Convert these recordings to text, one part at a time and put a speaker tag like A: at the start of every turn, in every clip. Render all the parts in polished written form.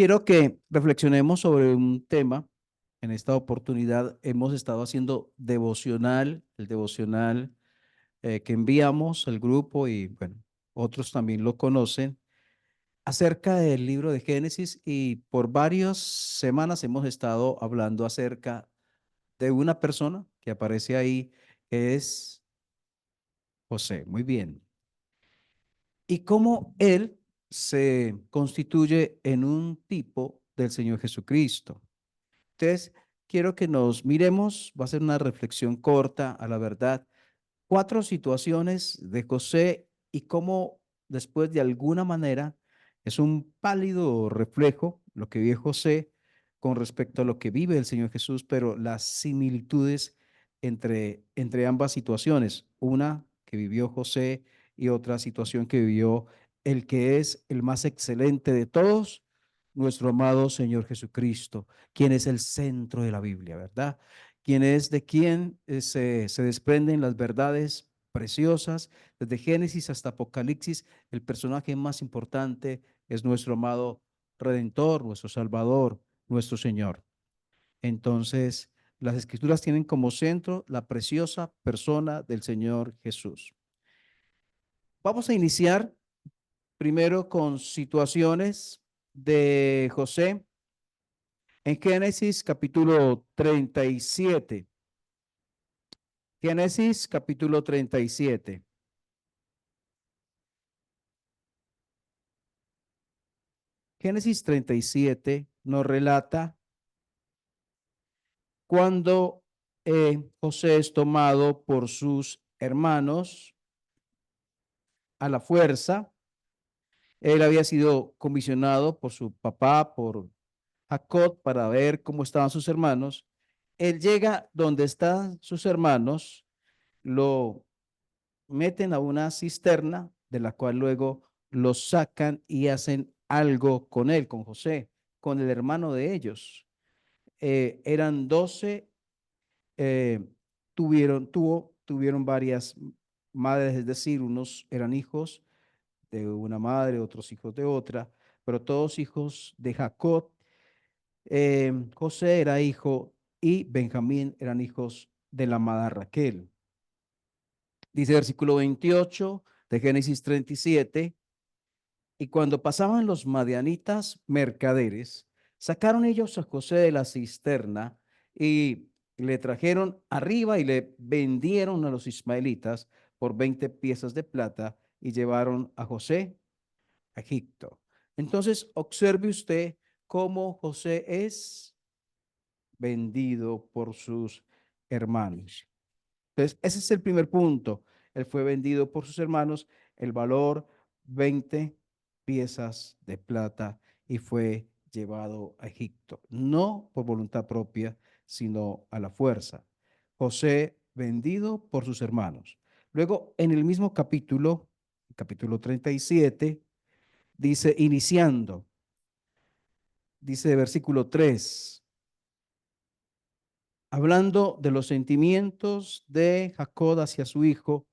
A: Quiero que reflexionemos sobre un tema. En esta oportunidad hemos estado haciendo devocional, el devocional que enviamos al grupo y bueno, otros también lo conocen, acerca del libro de Génesis y por varias semanas hemos estado hablando acerca de una persona que aparece ahí, que es José. Muy bien. Y cómo él se constituye en un tipo del Señor Jesucristo. Entonces, quiero que nos miremos, va a ser una reflexión corta a la verdad, cuatro situaciones de José y cómo después de alguna manera es un pálido reflejo lo que vive José con respecto a lo que vive el Señor Jesús, pero las similitudes entre ambas situaciones, una que vivió José y otra situación que vivió el que es el más excelente de todos, nuestro amado Señor Jesucristo, quien es el centro de la Biblia, ¿verdad? Quien es de quien se desprenden las verdades preciosas, desde Génesis hasta Apocalipsis, el personaje más importante es nuestro amado Redentor, nuestro Salvador, nuestro Señor. Entonces, las Escrituras tienen como centro la preciosa persona del Señor Jesús. Vamos a iniciar primero con situaciones de José en Génesis capítulo 37. Génesis capítulo 37. Génesis 37 nos relata cuando José es tomado por sus hermanos a la fuerza. Él había sido comisionado por su papá, por Jacob, para ver cómo estaban sus hermanos. Él llega donde están sus hermanos, lo meten a una cisterna, de la cual luego lo sacan y hacen algo con él, con José, con el hermano de ellos. Eran 12, eh, tuvieron varias madres, es decir, unos eran hijos de una madre, otros hijos de otra, pero todos hijos de Jacob. José era hijo y Benjamín eran hijos de la amada Raquel. Dice versículo 28 de Génesis 37, y cuando pasaban los madianitas mercaderes, sacaron ellos a José de la cisterna y le trajeron arriba y le vendieron a los ismaelitas por 20 piezas de plata y llevaron a José a Egipto. Entonces, observe usted cómo José es vendido por sus hermanos. Entonces, ese es el primer punto. Él fue vendido por sus hermanos, el valor 20 piezas de plata y fue llevado a Egipto, no por voluntad propia, sino a la fuerza. José vendido por sus hermanos. Luego, en el mismo capítulo 37, dice, iniciando, dice versículo 3, hablando de los sentimientos de Jacob hacia su hijo,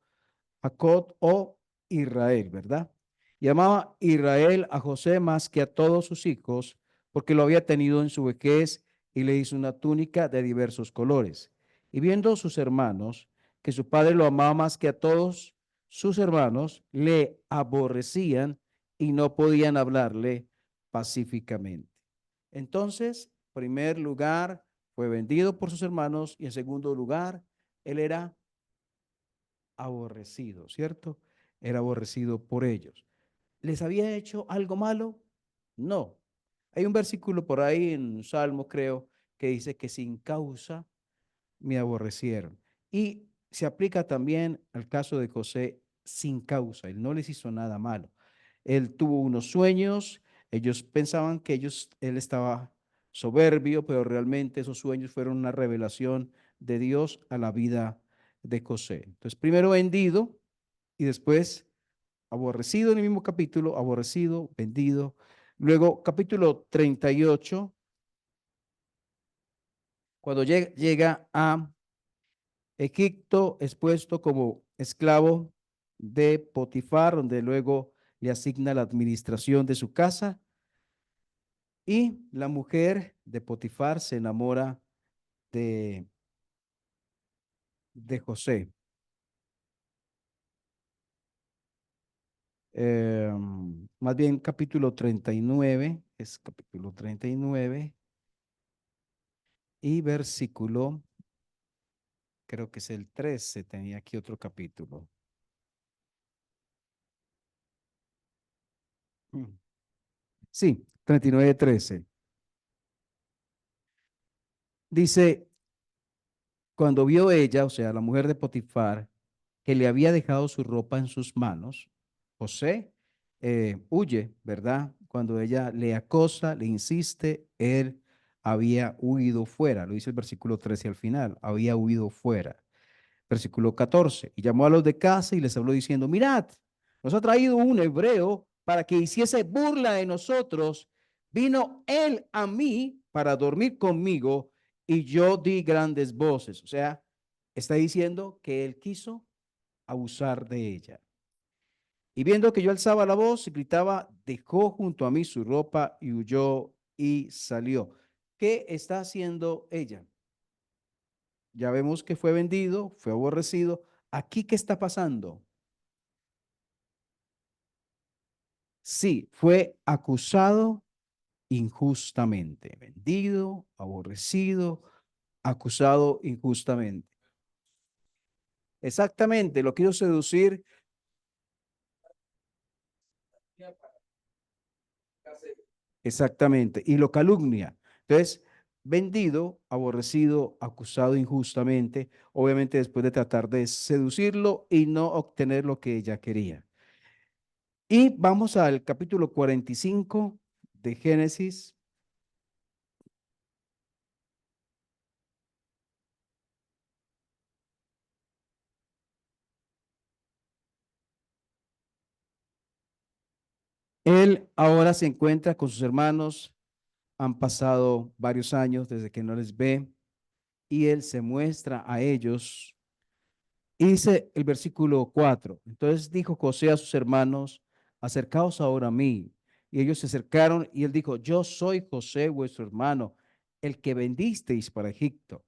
A: Jacob o Israel, ¿verdad? Llamaba Israel a José más que a todos sus hijos, porque lo había tenido en su vejez y le hizo una túnica de diversos colores. Y viendo sus hermanos que su padre lo amaba más que a todos sus hermanos, le aborrecían y no podían hablarle pacíficamente. Entonces, en primer lugar, fue vendido por sus hermanos y en segundo lugar, él era aborrecido, ¿cierto? Era aborrecido por ellos. ¿Les había hecho algo malo? No. Hay un versículo por ahí en Salmo, creo, que dice que sin causa me aborrecieron. Y se aplica también al caso de José sin causa. Él no les hizo nada malo. Él tuvo unos sueños, ellos pensaban que él estaba soberbio, pero realmente esos sueños fueron una revelación de Dios a la vida de José. Entonces, primero vendido y después aborrecido en el mismo capítulo, aborrecido, vendido. Luego, capítulo 38, cuando llega a Egipto, es puesto como esclavo de Potifar, donde luego le asigna la administración de su casa. Y la mujer de Potifar se enamora de, de José. Más bien capítulo 39, es capítulo 39 y versículo, creo que es el 13, tenía aquí otro capítulo. Mm. Sí, 39:13. Dice, cuando vio ella, o sea, la mujer de Potifar, que le había dejado su ropa en sus manos, José huye, ¿verdad? Cuando ella le acosa, le insiste, él había huido fuera. Lo dice el versículo 13 al final, había huido fuera. Versículo 14, y llamó a los de casa y les habló diciendo, mirad, nos ha traído un hebreo para que hiciese burla de nosotros. Vino él a mí para dormir conmigo y yo di grandes voces. O sea, está diciendo que él quiso abusar de ella. Y viendo que yo alzaba la voz y gritaba, dejó junto a mí su ropa y huyó y salió. ¿Qué está haciendo ella? Ya vemos que fue vendido, fue aborrecido. ¿Aquí qué está pasando? Sí, fue acusado injustamente, vendido, aborrecido, acusado injustamente. Exactamente, lo quiero seducir. Exactamente, y lo calumnia. Entonces, vendido, aborrecido, acusado injustamente, obviamente después de tratar de seducirlo y no obtener lo que ella quería. Y vamos al capítulo 45 de Génesis. Él ahora se encuentra con sus hermanos, han pasado varios años desde que no les ve y él se muestra a ellos. Y dice el versículo 4, entonces dijo José a sus hermanos, acercaos ahora a mí. Y ellos se acercaron y él dijo, yo soy José, vuestro hermano, el que vendisteis para Egipto.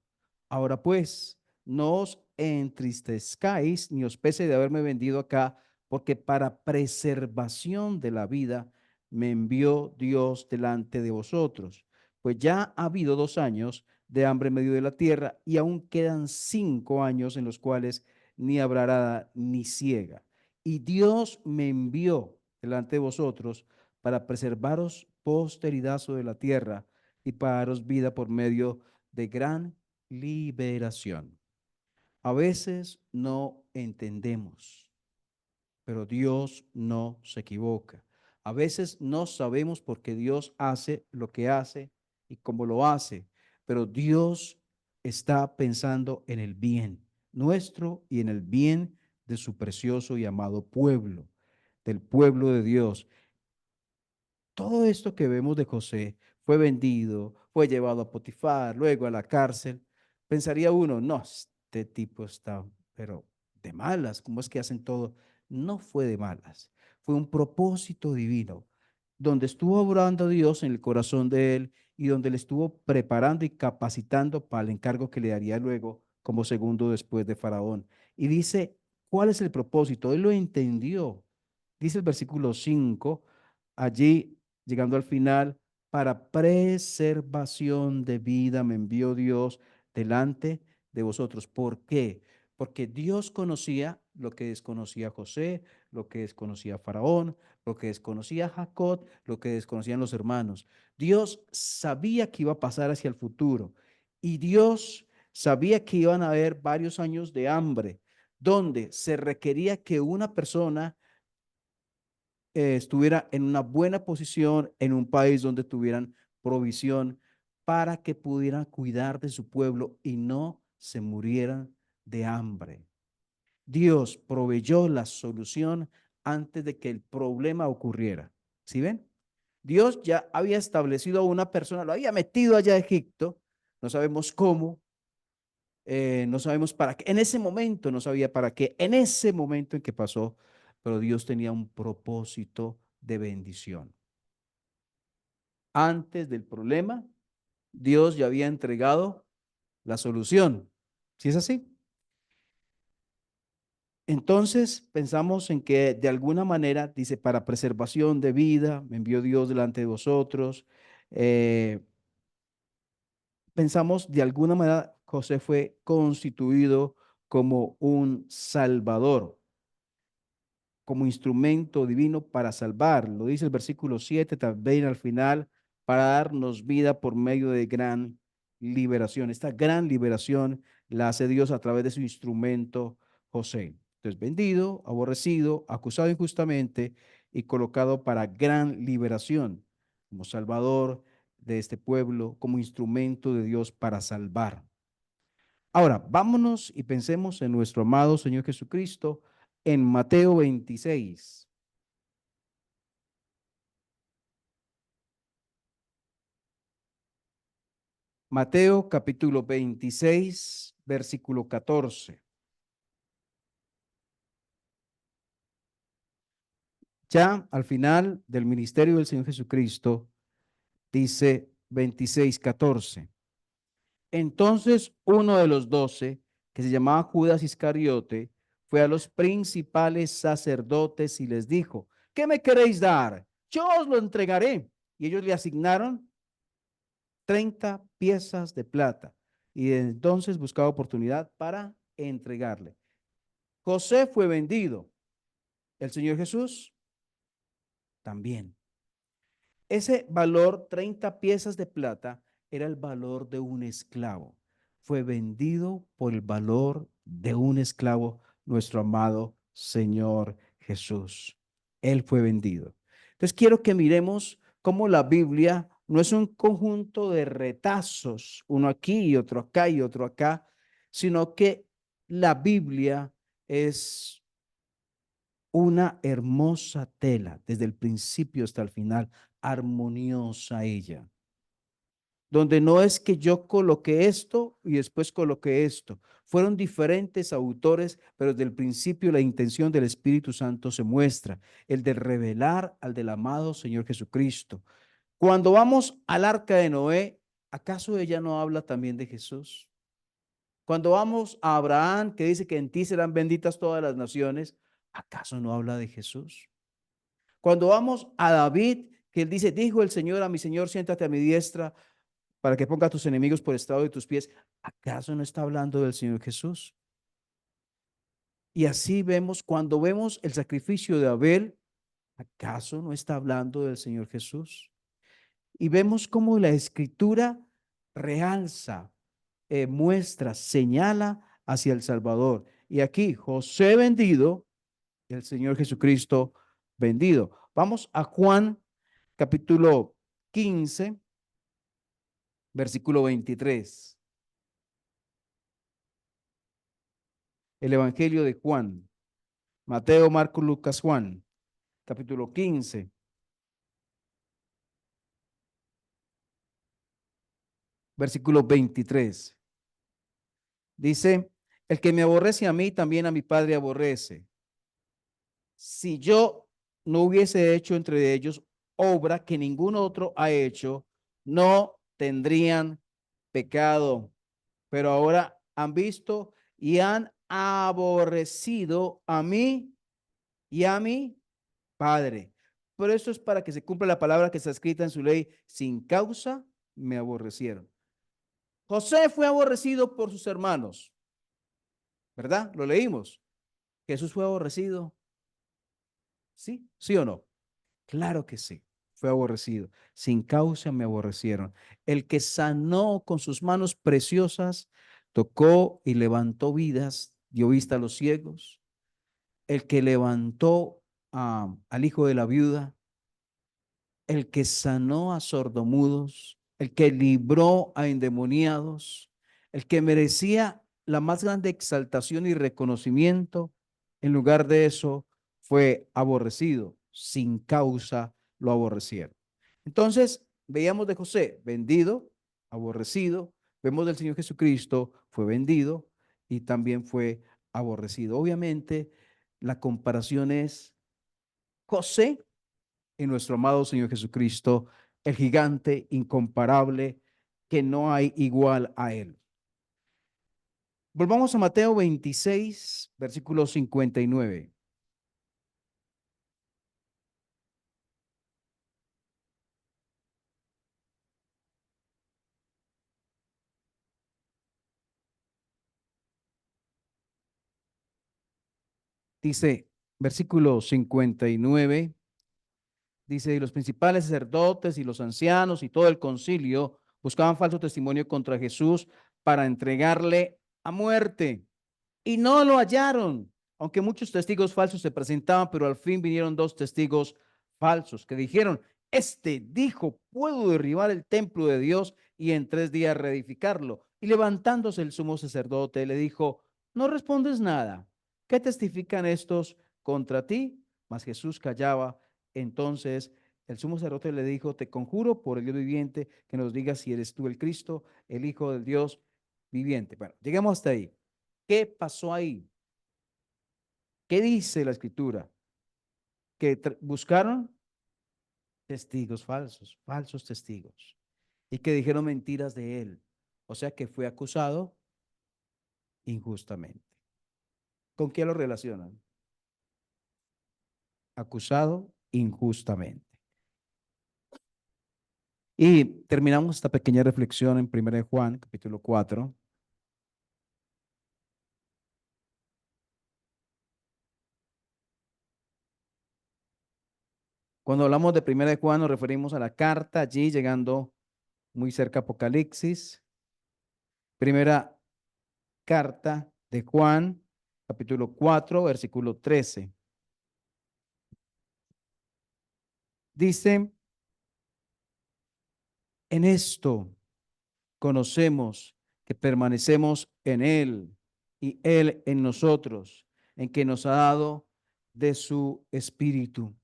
A: Ahora pues, no os entristezcáis ni os pese de haberme vendido acá, porque para preservación de la vida me envió Dios delante de vosotros. Pues ya ha habido 2 años de hambre en medio de la tierra y aún quedan 5 años en los cuales ni habrá arada ni ciega. Y Dios me envió delante de vosotros para preservaros posteridad sobre la tierra y para daros vida por medio de gran liberación. A veces no entendemos, pero Dios no se equivoca. A veces no sabemos por qué Dios hace lo que hace y cómo lo hace, pero Dios está pensando en el bien nuestro y en el bien de su precioso y amado pueblo, del pueblo de Dios. Todo esto que vemos de José fue vendido, fue llevado a Potifar, luego a la cárcel. Pensaría uno, no, este tipo está, pero de malas, ¿cómo es que hacen todo? No fue de malas, fue un propósito divino, donde estuvo obrando Dios en el corazón de él y donde le estuvo preparando y capacitando para el encargo que le daría luego como segundo después de Faraón. Y dice, ¿cuál es el propósito? Él lo entendió. Dice el versículo 5 allí llegando al final, para preservación de vida me envió Dios delante de vosotros. ¿Por qué? Porque Dios conocía lo que desconocía José, lo que desconocía Faraón, lo que desconocía Jacob, lo que desconocían los hermanos. Dios sabía que iba a pasar hacia el futuro y Dios sabía que iban a haber varios años de hambre, donde se requería que una persona estuviera en una buena posición en un país donde tuvieran provisión para que pudieran cuidar de su pueblo y no se murieran de hambre. Dios proveyó la solución antes de que el problema ocurriera. ¿Sí ven? Dios ya había establecido a una persona, lo había metido allá a Egipto, no sabemos cómo, no sabemos para qué, en ese momento no sabía para qué, en ese momento en que pasó, pero Dios tenía un propósito de bendición. Antes del problema, Dios ya había entregado la solución. ¿Sí es así? Entonces pensamos en que de alguna manera, dice, para preservación de vida, me envió Dios delante de vosotros. Eh, Pensamos de alguna manera José fue constituido como un salvador, como instrumento divino para salvar. Lo dice el versículo 7 también al final, para darnos vida por medio de gran liberación. Esta gran liberación la hace Dios a través de su instrumento José. Entonces, vendido, aborrecido, acusado injustamente y colocado para gran liberación como salvador de este pueblo, como instrumento de Dios para salvar. Ahora, vámonos y pensemos en nuestro amado Señor Jesucristo en Mateo 26. Mateo capítulo 26, versículo 14. Ya al final del ministerio del Señor Jesucristo, dice 26, 14. Entonces uno de los 12, que se llamaba Judas Iscariote, fue a los principales sacerdotes y les dijo, ¿qué me queréis dar? Yo os lo entregaré. Y ellos le asignaron 30 piezas de plata. Y desde entonces buscaba oportunidad para entregarle. José fue vendido. El Señor Jesús también. Ese valor, 30 piezas de plata, era el valor de un esclavo. Fue vendido por el valor de un esclavo, nuestro amado Señor Jesús. Él fue vendido. Entonces quiero que miremos cómo la Biblia no es un conjunto de retazos, uno aquí y otro acá y otro acá, sino que la Biblia es una hermosa tela, desde el principio hasta el final, armoniosa ella, donde no es que yo coloqué esto y después coloqué esto. Fueron diferentes autores, pero desde el principio la intención del Espíritu Santo se muestra, el de revelar al del amado Señor Jesucristo. Cuando vamos al arca de Noé, ¿acaso ella no habla también de Jesús? Cuando vamos a Abraham, que dice que en ti serán benditas todas las naciones, ¿acaso no habla de Jesús? Cuando vamos a David, que él dice, dijo el Señor a mi Señor, siéntate a mi diestra para que ponga a tus enemigos por estrado de tus pies. ¿Acaso no está hablando del Señor Jesús? Y así vemos, cuando vemos el sacrificio de Abel, ¿acaso no está hablando del Señor Jesús? Y vemos cómo la escritura realza, muestra, señala hacia el Salvador. Y aquí José vendido, el Señor Jesucristo vendido. Vamos a Juan capítulo 15, versículo 23. El Evangelio de Juan. Mateo, Marcos, Lucas, Juan. Capítulo 15, versículo 23. Dice, el que me aborrece a mí, también a mi Padre aborrece. Si yo no hubiese hecho entre ellos obra que ningún otro ha hecho, no tendrían pecado. Pero ahora han visto y han aborrecido a mí y a mi Padre. Pero esto es para que se cumpla la palabra que está escrita en su ley. Sin causa me aborrecieron. José fue aborrecido por sus hermanos, ¿verdad? Lo leímos. Jesús fue aborrecido. ¿Sí? ¿Sí o no? Claro que sí. Fue aborrecido. Sin causa me aborrecieron. El que sanó con sus manos preciosas, tocó y levantó vidas, dio vista a los ciegos. El que levantó al hijo de la viuda, el que sanó a sordomudos, el que libró a endemoniados, el que merecía la más grande exaltación y reconocimiento, en lugar de eso fue aborrecido, sin causa lo aborrecieron. Entonces, veíamos de José, vendido, aborrecido, vemos del Señor Jesucristo, fue vendido y también fue aborrecido. Obviamente, la comparación es José y nuestro amado Señor Jesucristo el gigante incomparable, que no hay igual a él. Volvamos a Mateo 26, versículo 59. Dice, versículo 59, dice, y los principales sacerdotes y los ancianos y todo el concilio buscaban falso testimonio contra Jesús para entregarle a muerte. Y no lo hallaron, aunque muchos testigos falsos se presentaban, pero al fin vinieron dos testigos falsos que dijeron, este dijo, puedo derribar el templo de Dios y en 3 días reedificarlo. Y levantándose el sumo sacerdote le dijo, no respondes nada. ¿Qué testifican estos contra ti? Mas Jesús callaba. Entonces el sumo sacerdote le dijo, te conjuro por el Dios viviente que nos digas si eres tú el Cristo, el Hijo del Dios viviente. Bueno, lleguemos hasta ahí. ¿Qué pasó ahí? ¿Qué dice la escritura? Que buscaron testigos falsos, falsos testigos, y que dijeron mentiras de él. O sea que fue acusado injustamente. ¿Con qué lo relacionan? Acusado injustamente. Y terminamos esta pequeña reflexión en 1 Juan, capítulo 4. Cuando hablamos de 1 Juan nos referimos a la carta allí llegando muy cerca a Apocalipsis. Primera carta de Juan, capítulo 4, versículo 13. Dice, en esto conocemos que permanecemos en Él y Él en nosotros, en que nos ha dado de su Espíritu.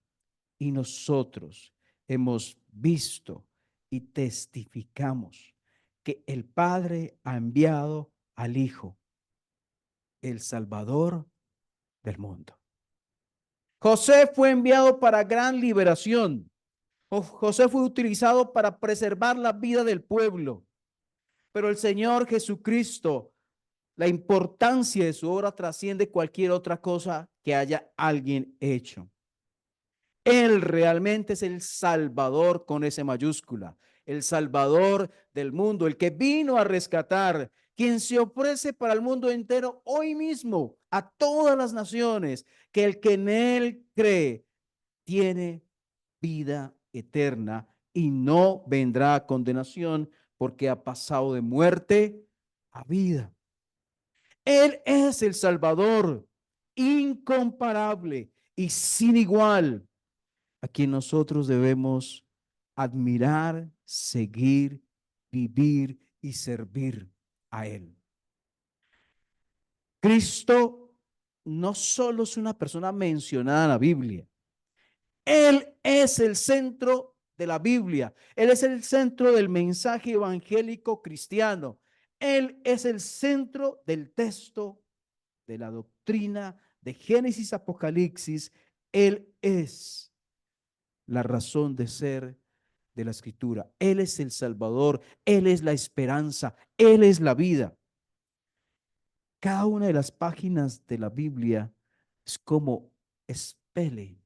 A: Y nosotros hemos visto y testificamos que el Padre ha enviado al Hijo, el Salvador del mundo. José fue enviado para gran liberación. José fue utilizado para preservar la vida del pueblo, pero el Señor Jesucristo, la importancia de su obra trasciende cualquier otra cosa que haya alguien hecho. Él realmente es el Salvador con ese mayúscula, el Salvador del mundo, el que vino a rescatar, quien se ofrece para el mundo entero hoy mismo, a todas las naciones, que el que en Él cree tiene vida eterna y no vendrá a condenación porque ha pasado de muerte a vida. Él es el Salvador incomparable y sin igual, a quien nosotros debemos admirar, seguir, vivir y servir a Él. Cristo no solo es una persona mencionada en la Biblia, Él es el centro de la Biblia. Él es el centro del mensaje evangélico cristiano. Él es el centro del texto de la doctrina de Génesis Apocalipsis. Él es la razón de ser de la escritura. Él es el Salvador. Él es la esperanza. Él es la vida. Cada una de las páginas de la Biblia es como expele,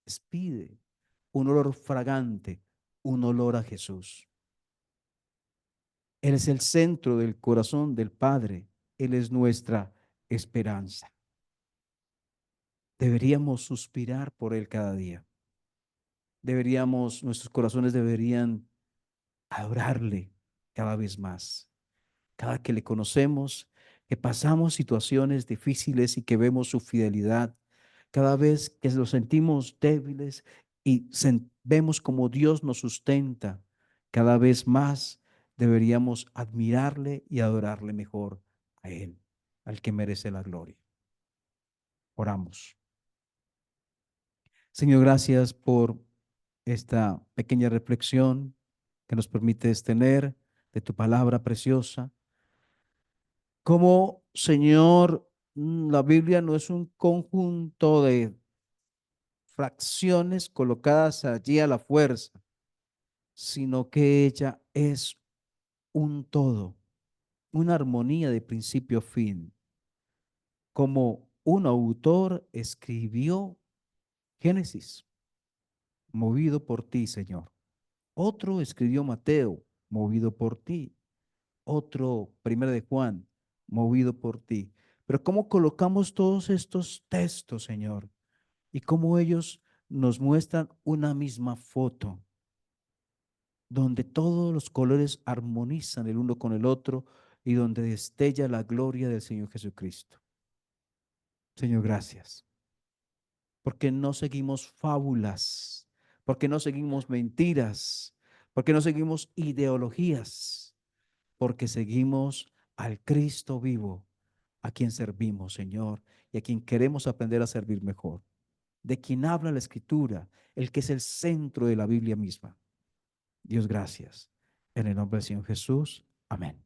A: expide un olor fragante, un olor a Jesús. Él es el centro del corazón del Padre. Él es nuestra esperanza. Deberíamos suspirar por Él cada día. Nuestros corazones deberían adorarle cada vez más. Cada que le conocemos, que pasamos situaciones difíciles y que vemos su fidelidad, cada vez que nos sentimos débiles y vemos como Dios nos sustenta, cada vez más deberíamos admirarle y adorarle mejor a Él, al que merece la gloria. Oramos. Señor, gracias por esta pequeña reflexión que nos permites tener de tu palabra preciosa. Como, Señor, la Biblia no es un conjunto de fracciones colocadas allí a la fuerza, sino que ella es un todo, una armonía de principio a fin. Como un autor escribió Génesis, movido por ti, Señor. Otro escribió Mateo, movido por ti. Otro, Primera de Juan, movido por ti. Pero ¿cómo colocamos todos estos textos, Señor? Y cómo ellos nos muestran una misma foto, donde todos los colores armonizan el uno con el otro y donde destella la gloria del Señor Jesucristo. Señor, gracias, porque no seguimos fábulas, porque no seguimos mentiras, porque no seguimos ideologías, porque seguimos al Cristo vivo, a quien servimos, Señor, y a quien queremos aprender a servir mejor, de quien habla la Escritura, el que es el centro de la Biblia misma. Dios, gracias. En el nombre del Señor Jesús. Amén.